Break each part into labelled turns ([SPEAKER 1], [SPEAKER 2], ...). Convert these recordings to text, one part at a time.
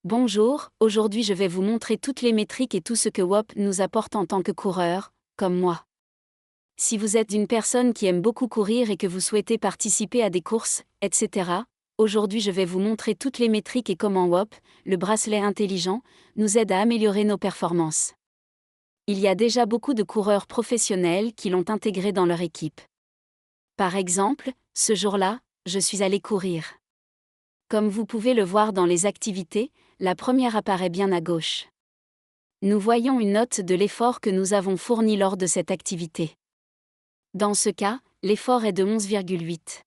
[SPEAKER 1] Bonjour, aujourd'hui je vais vous montrer toutes les métriques et tout ce que WOP nous apporte en tant que coureur, comme moi. Si vous êtes une personne qui aime beaucoup courir et que vous souhaitez participer à des courses, etc., aujourd'hui je vais vous montrer toutes les métriques et comment WOP, le bracelet intelligent, nous aide à améliorer nos performances. Il y a déjà beaucoup de coureurs professionnels qui l'ont intégré dans leur équipe. Par exemple, ce jour-là, je suis allé courir. Comme vous pouvez le voir dans les activités, la première apparaît bien à gauche. Nous voyons une note de l'effort que nous avons fourni lors de cette activité. Dans ce cas, l'effort est de 11,8.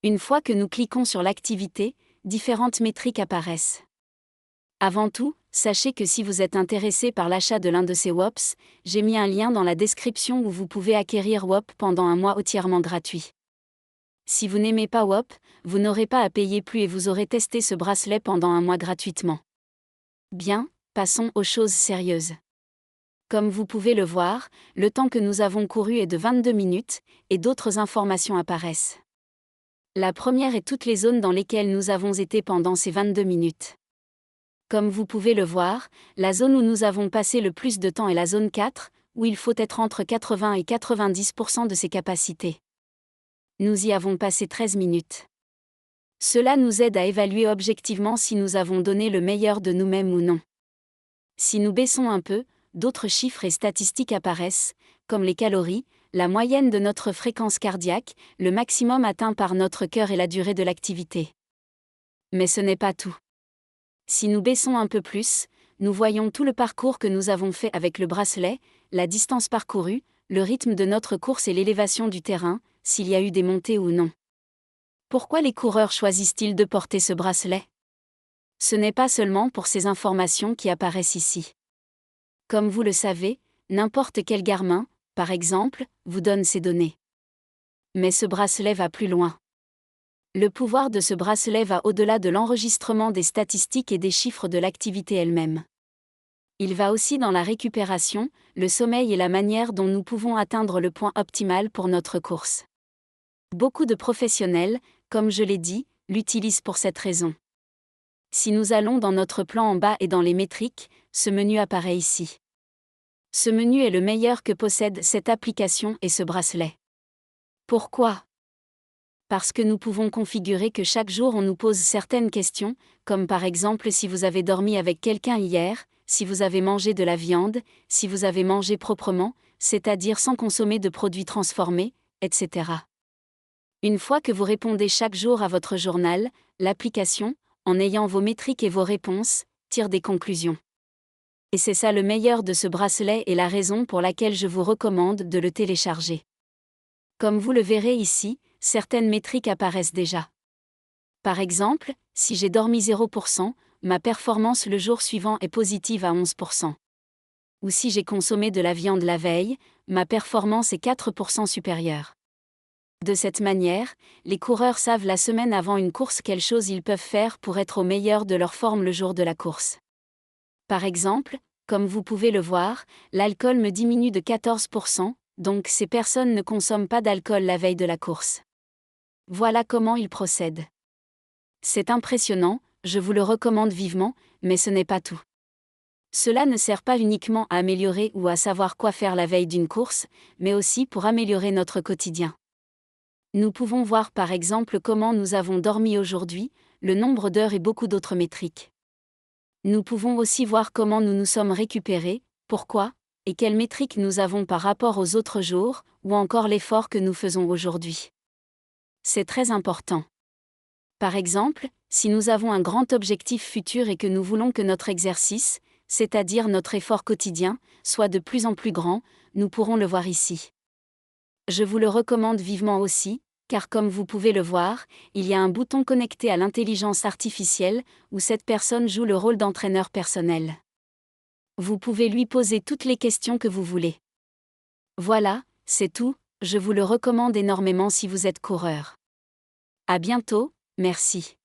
[SPEAKER 1] Une fois que nous cliquons sur l'activité, différentes métriques apparaissent. Avant tout, sachez que si vous êtes intéressé par l'achat de l'un de ces WOPs, j'ai mis un lien dans la description où vous pouvez acquérir WOP pendant un mois entièrement gratuit. Si vous n'aimez pas WOP, vous n'aurez pas à payer plus et vous aurez testé ce bracelet pendant un mois gratuitement. Bien, passons aux choses sérieuses. Comme vous pouvez le voir, le temps que nous avons couru est de 22 minutes, et d'autres informations apparaissent. La première est toutes les zones dans lesquelles nous avons été pendant ces 22 minutes. Comme vous pouvez le voir, la zone où nous avons passé le plus de temps est la zone 4, où il faut être entre 80 et 90% de ses capacités. Nous y avons passé 13 minutes. Cela nous aide à évaluer objectivement si nous avons donné le meilleur de nous-mêmes ou non. Si nous baissons un peu, d'autres chiffres et statistiques apparaissent, comme les calories, la moyenne de notre fréquence cardiaque, le maximum atteint par notre cœur et la durée de l'activité. Mais ce n'est pas tout. Si nous baissons un peu plus, nous voyons tout le parcours que nous avons fait avec le bracelet, la distance parcourue, le rythme de notre course et l'élévation du terrain, s'il y a eu des montées ou non. Pourquoi les coureurs choisissent-ils de porter ce bracelet ? Ce n'est pas seulement pour ces informations qui apparaissent ici. Comme vous le savez, n'importe quel Garmin, par exemple, vous donne ces données. Mais ce bracelet va plus loin. Le pouvoir de ce bracelet va au-delà de l'enregistrement des statistiques et des chiffres de l'activité elle-même. Il va aussi dans la récupération, le sommeil et la manière dont nous pouvons atteindre le point optimal pour notre course. Beaucoup de professionnels, comme je l'ai dit, l'utilisent pour cette raison. Si nous allons dans notre plan en bas et dans les métriques, ce menu apparaît ici. Ce menu est le meilleur que possède cette application et ce bracelet. Pourquoi ? Parce que nous pouvons configurer que chaque jour on nous pose certaines questions, comme par exemple si vous avez dormi avec quelqu'un hier, si vous avez mangé de la viande, si vous avez mangé proprement, c'est-à-dire sans consommer de produits transformés, etc. Une fois que vous répondez chaque jour à votre journal, l'application, en ayant vos métriques et vos réponses, tire des conclusions. Et c'est ça le meilleur de ce bracelet et la raison pour laquelle je vous recommande de le télécharger. Comme vous le verrez ici, certaines métriques apparaissent déjà. Par exemple, si j'ai dormi 0%, ma performance le jour suivant est positive à 11%. Ou si j'ai consommé de la viande la veille, ma performance est 4% supérieure. De cette manière, les coureurs savent la semaine avant une course quelles choses ils peuvent faire pour être au meilleur de leur forme le jour de la course. Par exemple, comme vous pouvez le voir, l'alcool me diminue de 14%, donc ces personnes ne consomment pas d'alcool la veille de la course. Voilà comment ils procèdent. C'est impressionnant, je vous le recommande vivement, mais ce n'est pas tout. Cela ne sert pas uniquement à améliorer ou à savoir quoi faire la veille d'une course, mais aussi pour améliorer notre quotidien. Nous pouvons voir par exemple comment nous avons dormi aujourd'hui, le nombre d'heures et beaucoup d'autres métriques. Nous pouvons aussi voir comment nous nous sommes récupérés, pourquoi, et quelles métriques nous avons par rapport aux autres jours, ou encore l'effort que nous faisons aujourd'hui. C'est très important. Par exemple, si nous avons un grand objectif futur et que nous voulons que notre exercice, c'est-à-dire notre effort quotidien, soit de plus en plus grand, nous pourrons le voir ici. Je vous le recommande vivement aussi, car comme vous pouvez le voir, il y a un bouton connecté à l'intelligence artificielle, où cette personne joue le rôle d'entraîneur personnel. Vous pouvez lui poser toutes les questions que vous voulez. Voilà, c'est tout, je vous le recommande énormément si vous êtes coureur. À bientôt, merci.